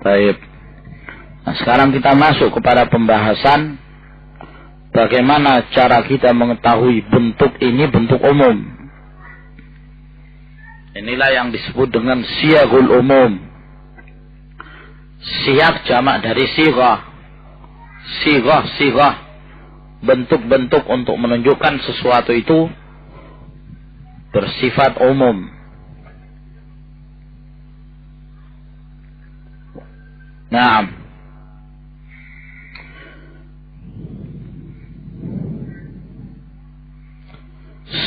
Baik. Nah, sekarang kita masuk kepada pembahasan bagaimana cara kita mengetahui bentuk ini bentuk umum. Inilah yang disebut dengan siyagul umum. Siyag jamak dari sighah. Sighah. Bentuk-bentuk untuk menunjukkan sesuatu itu bersifat umum. Naam.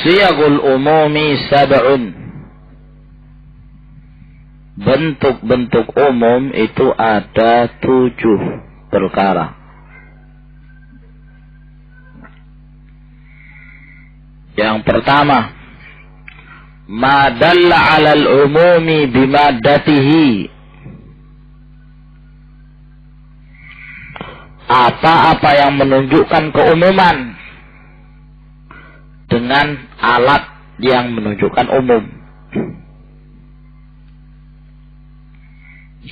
Siyagul umumi sab'un. Bentuk-bentuk umum itu ada 7 perkara. Yang pertama, ma dalla 'alal umumi bimaddatihi. Apa-apa yang menunjukkan keumuman dengan alat yang menunjukkan umum.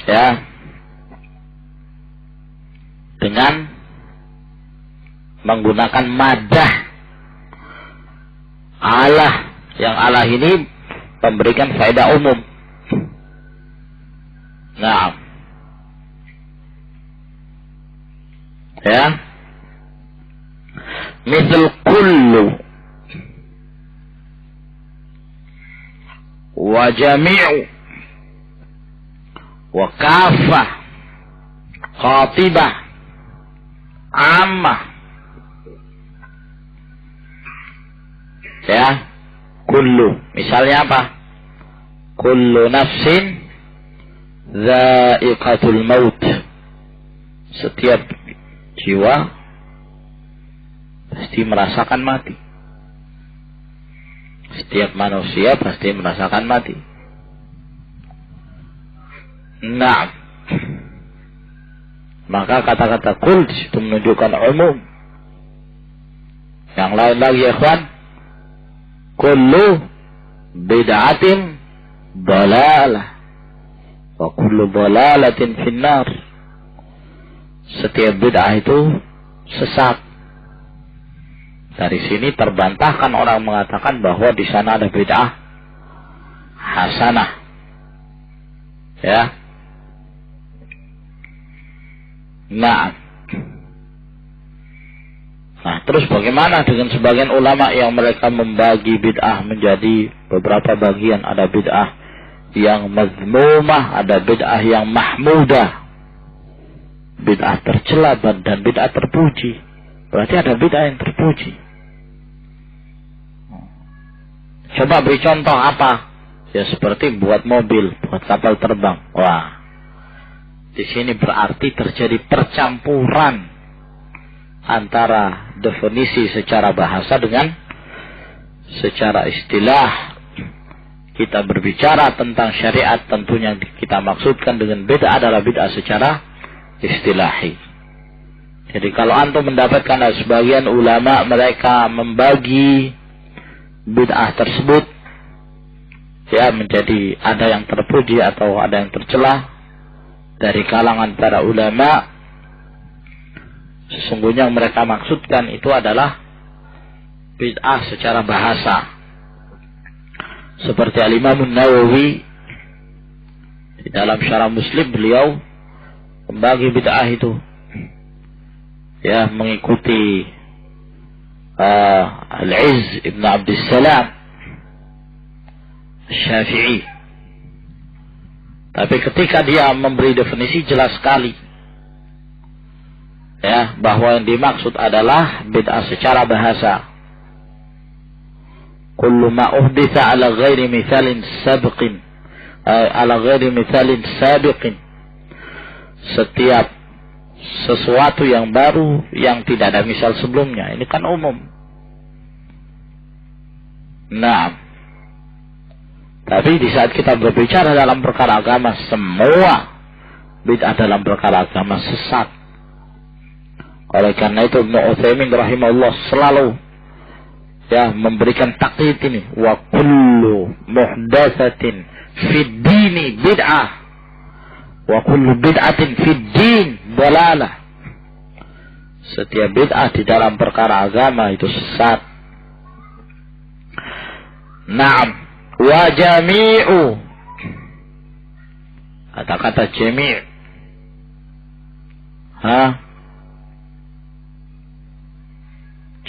Ya. Dengan menggunakan madah Allah, yang Allah ini memberikan faedah umum. Nah, ya, misal kullu wa jami'u wa kafah khatibah ammah. Ya, kullu. Misalnya apa? Kullu nafsin dha'iqatul maut. Setiap jiwa pasti merasakan mati. Setiap manusia pasti merasakan mati. Nah, maka kata-kata kul itu menunjukkan umum. Yang lain lagi ya ikhwan, kullu bid'atin dalalah wa kullu dalalatin finnar. Setiap bid'ah itu sesat. Dari sini terbantahkan orang mengatakan bahwa di sana ada bid'ah hasanah. Ya. Nah, terus bagaimana dengan sebagian ulama yang mereka membagi bid'ah menjadi beberapa bagian? Ada bid'ah yang mazmumah, ada bid'ah yang mahmudah, bid'ah tercela dan bid'ah terpuji. Berarti ada bid'ah yang terpuji. Coba beri contoh apa? Ya seperti buat mobil, buat kapal terbang. Wah, di sini berarti terjadi percampuran antara definisi secara bahasa dengan secara istilah. Kita berbicara tentang syariat, tentunya kita maksudkan dengan bid'ah adalah bid'ah secara istilahi. Jadi kalau antum mendapatkan sebagian ulama mereka membagi bid'ah tersebut ya menjadi ada yang terpuji atau ada yang tercela dari kalangan para ulama, sesungguhnya yang mereka maksudkan itu adalah bid'ah secara bahasa. Seperti Al-Imam Nawawi di dalam Syarah Muslim, beliau membagi bid'ah itu ya mengikuti Al-Izz Ibn Abdissalam Syafi'i. Tapi ketika dia memberi definisi jelas sekali ya bahwa yang dimaksud adalah bid'ah secara bahasa. Kullu ma uhditha ala ghairi mithalin sabiqin ala ghairi mithalin sabiqin. Setiap sesuatu yang baru yang tidak ada misal sebelumnya. Ini kan umum. Nah, tapi di saat kita berbicara dalam perkara agama, semua bid'ah dalam perkara agama sesat. Oleh karena itu Ibnu Utsaimin rahimahullah selalu ya memberikan takyid ini, wa kullu muhdatsatin fid dini bid'ah. Wa kullu bid'atin fid din dalalah. Setiap bid'ah di dalam perkara agama itu sesat. Naam. Wa jami'u. Kata-kata jami'.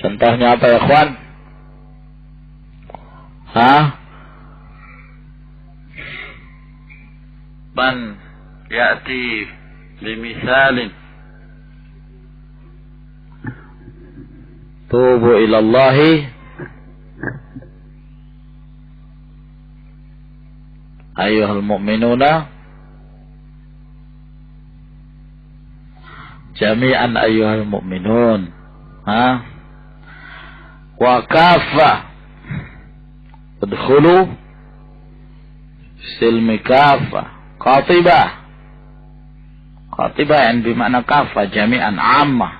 Contohnya apa ya, ikhwan? Man ya'ti bimisalin tubu ilallahi ayyuhal mu'minuna jami'an ayyuhal mu'minun. Wa kafa udkhulu silmi kafa. Qatibah yang bermakna kafa jami'an ammah.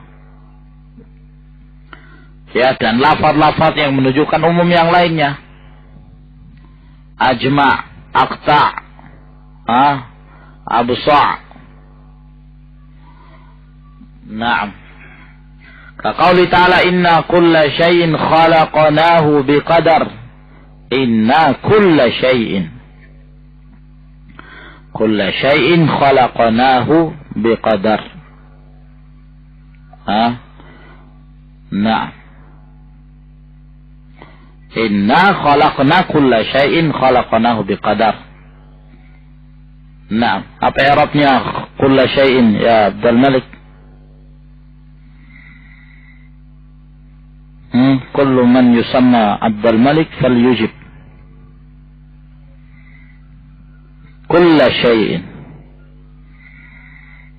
Ya, dan lafaz-lafaz yang menunjukkan umum yang lainnya. Ajma', aqta', absa'. Naam. Kaqauli ta'ala inna kulla syai'in khalaqnahu biqadar. Inna kulla syai'in khalaqnahu biqadar. Naam. Inna khalaqna kulla syai'in khalaqnahu biqadar. Naam. Apa i'rabnya kulla syai'in ya Abdul Malik? Kullu man yusamma Abdul Malik falyujib. Kulla syai'in.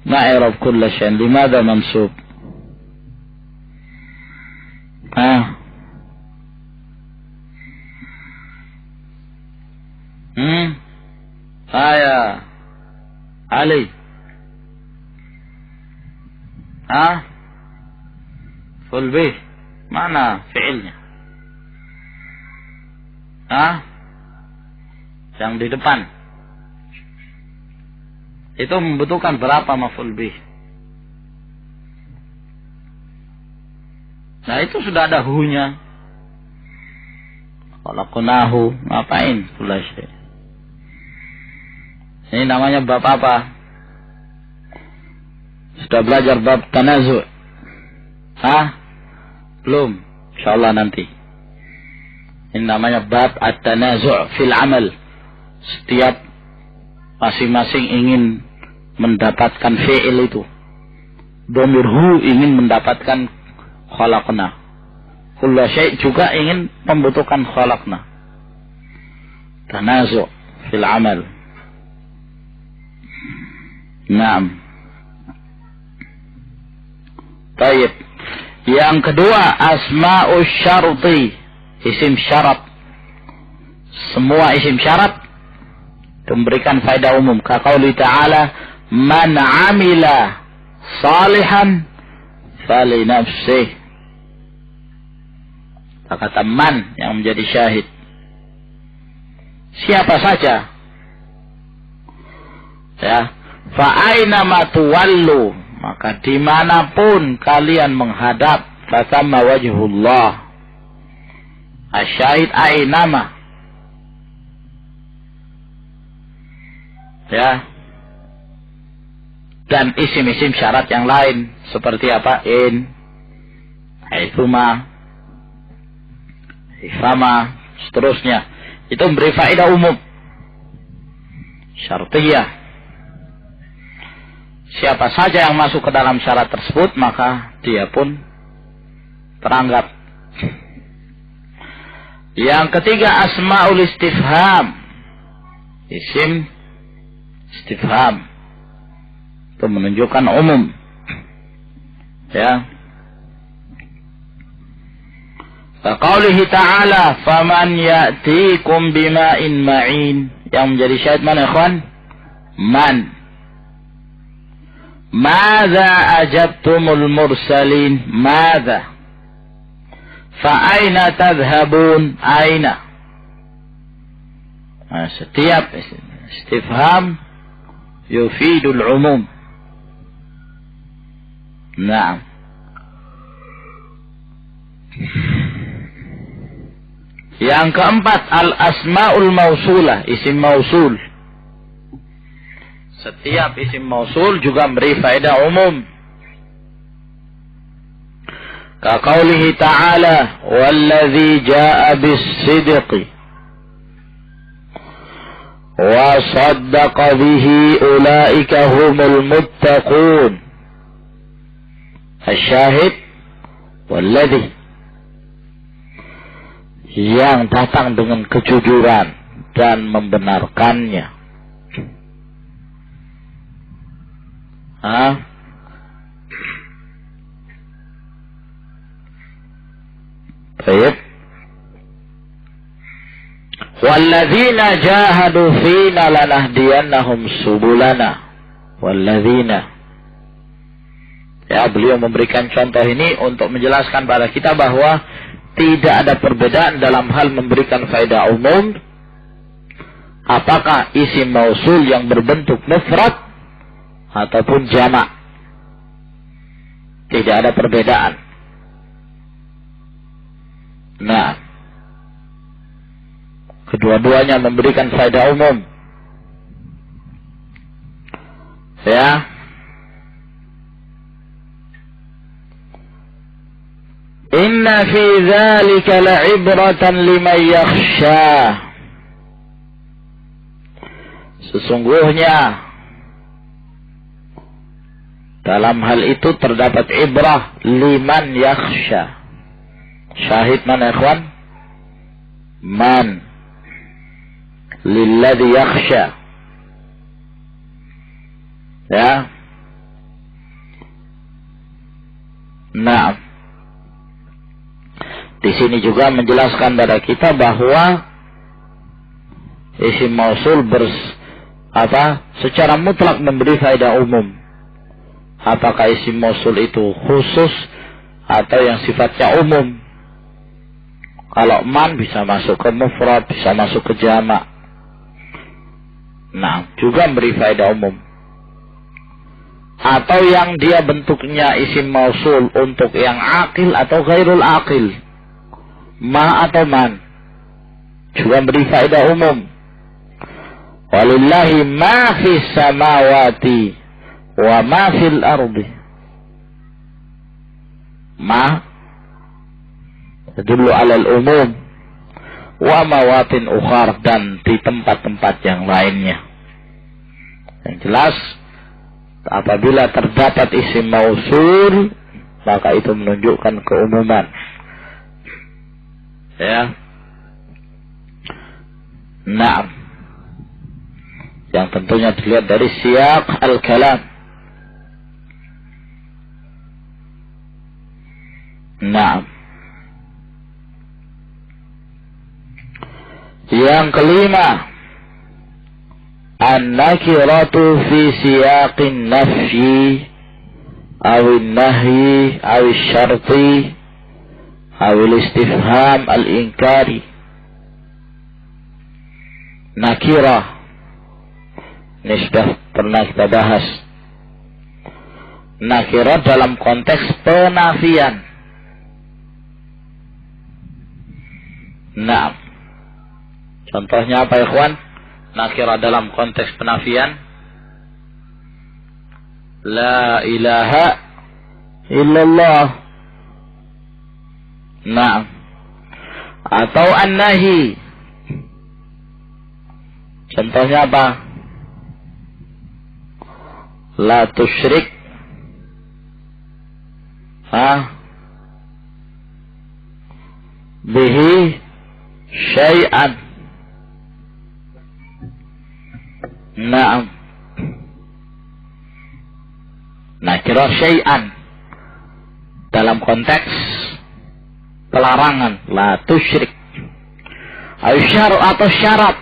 Ma i'rab kulla syai'in? Limadha mansub? Ya Ali. Ful bih. Mana fi'ilnya? Yang di depan. Itu membutuhkan berapa maf'ul bih? Nah, itu sudah ada hu-nya. Khalaqnahu, ngapain pula syai'? Ini namanya bab apa? Sudah belajar bab tanazu'? Belum, insyaallah nanti. Ini namanya bab at-tanazu' fil amal. Setiap masing-masing ingin mendapatkan fi'il itu. Dhamir hu ingin mendapatkan khalaqna. Kullu syai' juga ingin membutuhkan khalaqna. Tanazu' fil amal. Naam. Baik. Yang kedua, asma'us syarti, isim syarat. Semua isim syarat memberikan faedah umum. Kaqauli ta'ala, man 'amila salihan fali nafsih. Kata man yang menjadi syahid. Siapa saja. Ya. Fa'aina ma tuwallu, maka dimanapun kalian menghadap, fatamma wajhullah. Asyahid ainama. Ya. Dan isim-isim syarat yang lain seperti apa? In, haitsuma, ifama, seterusnya. Itu memberi faedah umum. Syartiyah. Siapa saja yang masuk ke dalam syarat tersebut, maka dia pun teranggap. Yang ketiga, asma'ul istifham. Isim istifham. Itu menunjukkan umum. Ya. Qaulihi ta'ala, faman ya'tikum bima'in ma'in. Yang menjadi syahid mana, ikhwan? Man. Madza ajabtumul mursalin? Madza? Fa aina tadhhabun? Aina? Nah, setiap istifham yufidul umum. Nah, yang keempat, al-asma'ul mausulah, isim mausul. Setiap isim mausul juga beri faedah umum. Kaqaulihi ta'ala, walladzi jaa'a bis-sidqi wa saddaqa bihi ulaika humul muttaqun. Asyahid, walladzi, yang datang dengan kejujuran dan membenarkannya. Baik. Walladzina jahadu fina lanahdiyannahum subulana. Walladzina. Ya, beliau memberikan contoh ini untuk menjelaskan pada kita bahwa tidak ada perbedaan dalam hal memberikan faedah umum. Apakah isim mausul yang berbentuk mufrad ataupun jamak. Tidak ada perbedaan. Nah, kedua-duanya memberikan faedah umum. Ya. Inna fi dzalika la'ibratan liman yakhsha. Sesungguhnya dalam hal itu terdapat ibrah liman yakhsha. Syahid mana ikhwan? Man lilladzi yakhsha. Ya. Nah, di sini juga menjelaskan kepada kita bahwa isim mausul secara mutlak memberi faedah umum. Apakah isim mausul itu khusus atau yang sifatnya umum? Kalau man bisa masuk ke mufrad, bisa masuk ke jamak. Nah, juga memberi faedah umum. Atau yang dia bentuknya isim mausul untuk yang akil atau ghairul akil. Ma atau man. Juga memberi faedah umum. Walillahi ma fis samawati wa ma fil ardi. Ma dulu alal umum wa mawatin ukhar, dan di tempat-tempat yang lainnya. Yang jelas apabila terdapat isim mausul maka itu menunjukkan keumuman. Ya. Naam. Yang tentunya dilihat dari siyaq al-kalam. Naam. Yang kelima, an-nakiratu fi siyaqin nafyi awin nahyi awin syarti awil istifham al-inkari. Nakirah ini sudah pernah kita bahas. Nakirah dalam konteks penafian. Nah, contohnya apa ikhwan? Nakirah dalam konteks penafian. La ilaha illallah. Nah. Atau an-nahi. Contohnya apa? La tusyrik. Bihi syai'an. Naam. Nakirah syai'an dalam konteks pelarangan, la tusyrik. Atau syarat.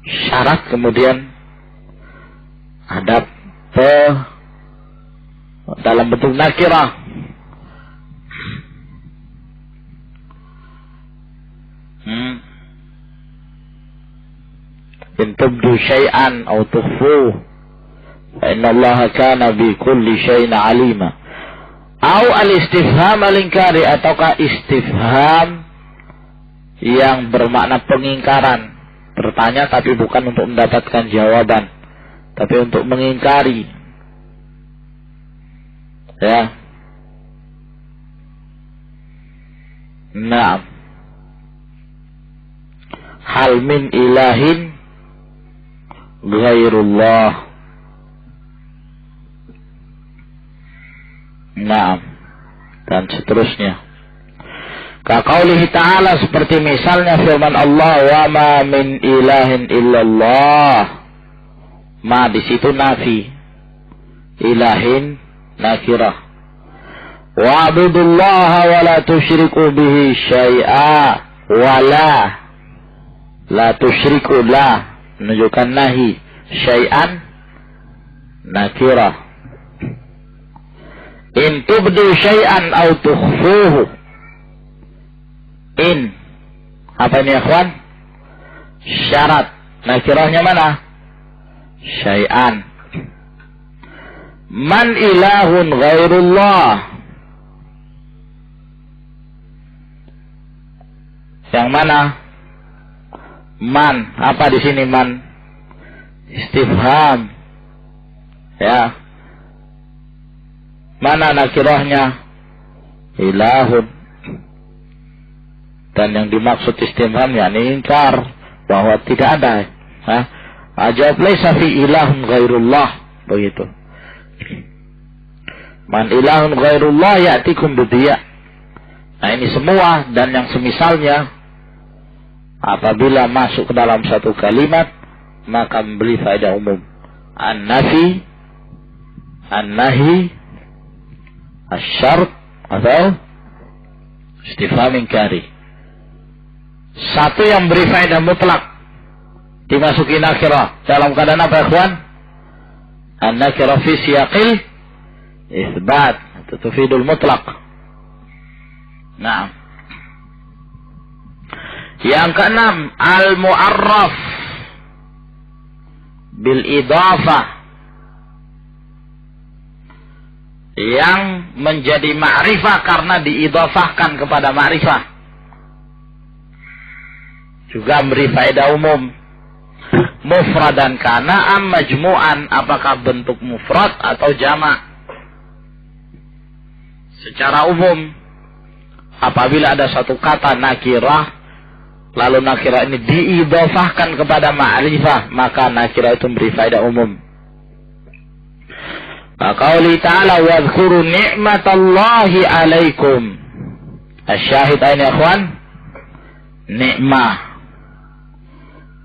Syarat kemudian ada dalam bentuk nakirah. In tubdu syai'an aw tukhfuhu fa innallaha kana bi kulli syai'in 'alima. Au al-istifham al-inkari, ataukah istifham yang bermakna pengingkaran. Bertanya tapi bukan untuk mendapatkan jawaban, tapi untuk mengingkari. Ya. Naam. Hal min ilahin ghairullah. Naam. Dan seterusnya. Kaqaulihi ta'ala, seperti misalnya firman Allah, wa ma min ilahin illallah. Ma di situ nafi, ilahin nakirah. Wa'budullaha wa la tusyriku bihi syai'a, wa la tusyriku, la menunjukkan nahi, syai'an nakirah. In tubdu syai'an aw tukhfuhu. In, apa ini ikhwan? Syarat. Nakirahnya mana? Syai'an. Man ilahun ghairullah. Yang mana? Man, apa di sini man? Istifham. Ya. Mana nakirahnya? Ilahun. Dan yang dimaksud istifham yakni ingkar, bahwa tidak ada. Ajab laisa fi ilahun ghairullah, begitu. Man ilahun ghairullah ya'tikum bidiya. Nah ini semua dan yang semisalnya apabila masuk ke dalam satu kalimat maka memberi faedah umum. An-nafi, an-nahi, asy-syart atau istifham inkari. Satu yang beri faedah mutlak dimasuki nakirah dalam keadaan apa ikhwan? An-nakirah fi siyaqil isbat tufidul mutlak. Nah, yang keenam, al-mu'arraf bil idafah, yang menjadi ma'rifah karena diidafahkan kepada ma'rifah, juga memberi faedah umum. Mufradan kana am majmu'an, apakah bentuk mufrad atau jamak. Secara umum, apabila ada satu kata nakirah, lalu nakirah ini diidafahkan kepada ma'rifah, maka nakirah itu memberi faedah umum. Qauli ta'ala wadhkuru ni'matallahi alaikum. Asyahid ini ikhwan, nikmah.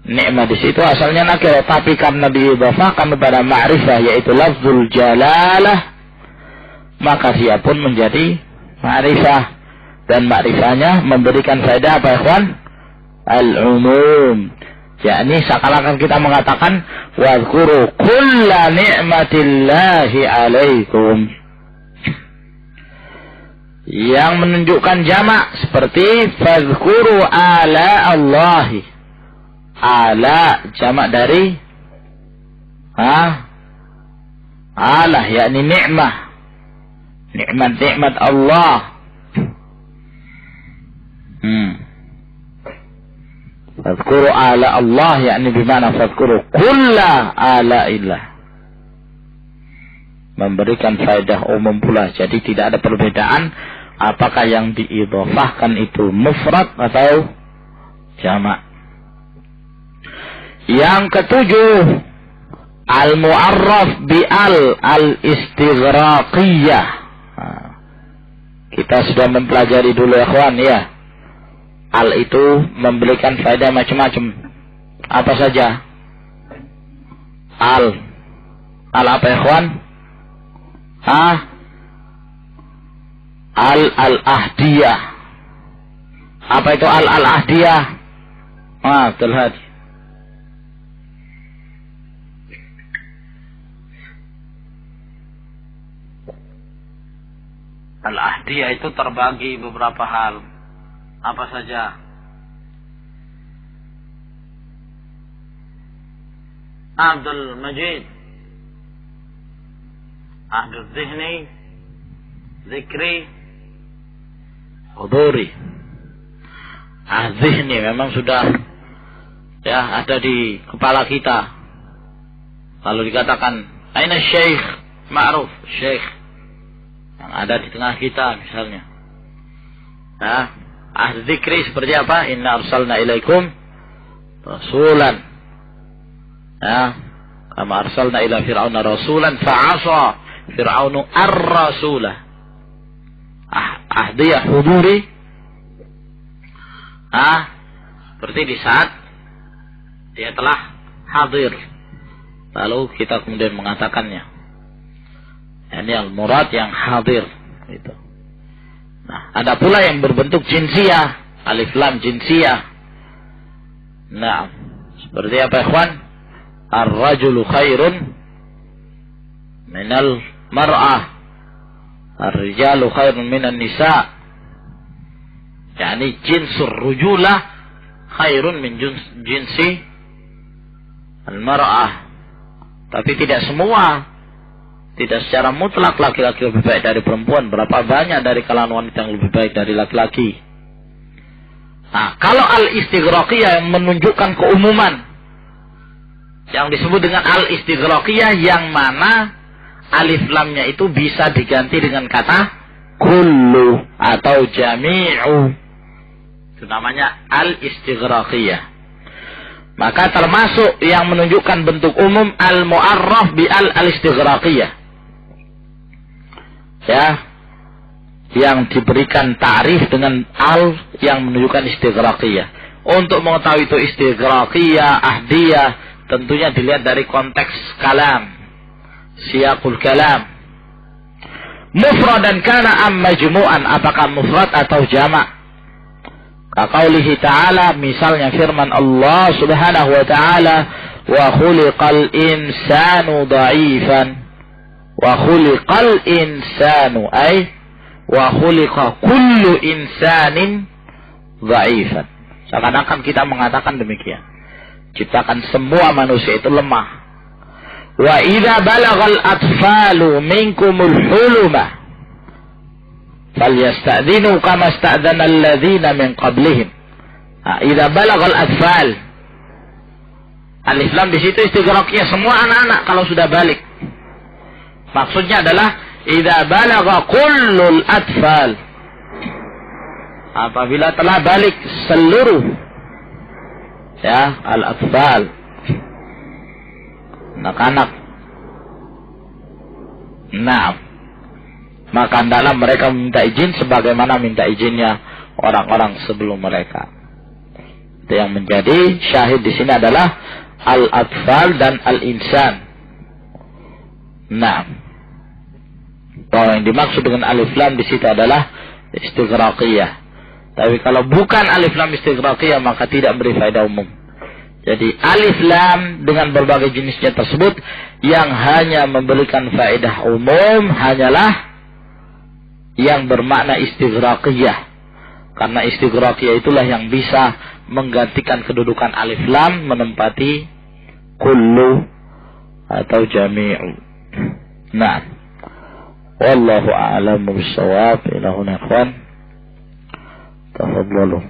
Nikmah di situ asalnya nakirah, tapi karena diidafahkan kepada ma'rifah yaitu lafzul jalalah, maka dia pun menjadi ma'rifah, dan ma'rifahnya memberikan faedah apa ikhwan? Al-umum. Yakni seakan-akan kita mengatakan wadhkuru kulla ni'matillahi alaikum, yang menunjukkan jamak seperti fadhkuru ala Allahi. Ala jamak dari alah, yakni nikmah, nikmat Allah. Fadhkuru ala Allah, yakni bimana fadhkuru kulla ala illah, memberikan faedah umum pula. Jadi tidak ada perbedaan apakah yang diidhafahkan itu mufrad atau jamak. Yang ketujuh, al-mu'arraf bi al-istighraqiyah. Kita sudah mempelajari dulu ikhwan ya. Al itu memberikan faedah macam-macam. Apa saja? Al apa ikhwan? Al-ahdiyah. Apa itu al-ahdiyah? Betul hati. Al-ahdiyah itu terbagi beberapa hal. Apa saja? Abdul Majid. Abdul Zihni. Zikri. Huduri. Zihni memang sudah ya ada di kepala kita. Lalu dikatakan aina syekh ma'ruf, syekh yang ada di tengah kita misalnya. Nah, zikri seperti apa? Inna arsalna ilaikum rasulan. Ya, kama arsalna ila fir'auna rasulan fa'asa fir'aunu ar-rasulah. Ahdiyah huduri. Seperti di saat dia telah hadir. Lalu kita kemudian mengatakannya. Ini al-murad yang hadir. Gitu. Nah, ada pula yang berbentuk jinsiyah. Alif lam jinsiyah. Nah, seperti apa ikhwan? Ar-rajulu khairun minal mar'ah. Ar-rijalu khairun minan nisa. Yani jinsur rujulah khairun min jinsi al-mar'ah. Tapi tidak semua. Tidak secara mutlak laki-laki lebih baik dari perempuan. Berapa banyak dari kalangan wanita yang lebih baik dari laki-laki. Nah, kalau al-istighraqiyah yang menunjukkan keumuman. Yang disebut dengan al-istighraqiyah yang mana alif lamnya itu bisa diganti dengan kata kullu atau jami'u. Itu namanya al-istighraqiyah. Maka termasuk yang menunjukkan bentuk umum al-mu'arraf bi al-istighraqiyah. Ya, yang diberikan ta'rif dengan al yang menunjukkan istighraqiyah. Untuk mengetahui itu istighraqiyah, ahdiyah, tentunya dilihat dari konteks kalam, siyaqul kalam. Mufradan kana am majmu'an, apakah mufrad atau jamak? Kaqaulihi ta'ala, misalnya firman Allah Subhanahu wa ta'ala, wa khuliqal insanu dha'ifan. Wa khuliqal insanu ay wa khuliqa kullu insanin dha'ifan. Seakan-akan kita mengatakan demikian. Ciptakan semua manusia itu lemah. Wa idza balagal atfalu minkumul huluma falyasta'dhinu kama sta'dhana alladhina min qablihim. Idza balagal atfal. Alif lam di situ istighraqiyah semua anak-anak kalau sudah balik. Maksudnya adalah idza balagha kullul atfal. Apabila telah balik seluruh ya al-atfal, anak-anak. Nah, maka hendaklah mereka meminta izin sebagaimana minta izinnya orang-orang sebelum mereka. Itu yang menjadi syahid di sini adalah al-atfal dan al-insan. Nah, bahwa yang dimaksud dengan alif lam di situ adalah istighraqiyah. Tapi kalau bukan alif lam istighraqiyah maka tidak beri faedah umum. Jadi alif lam dengan berbagai jenisnya tersebut yang hanya memberikan faedah umum hanyalah yang bermakna istighraqiyah. Karena istighraqiyah itulah yang bisa menggantikan kedudukan alif lam menempati kullu atau jami'u. Nah, wallahu a'lamu bis-shawab. Ila huna ikhwan, tafadhalu.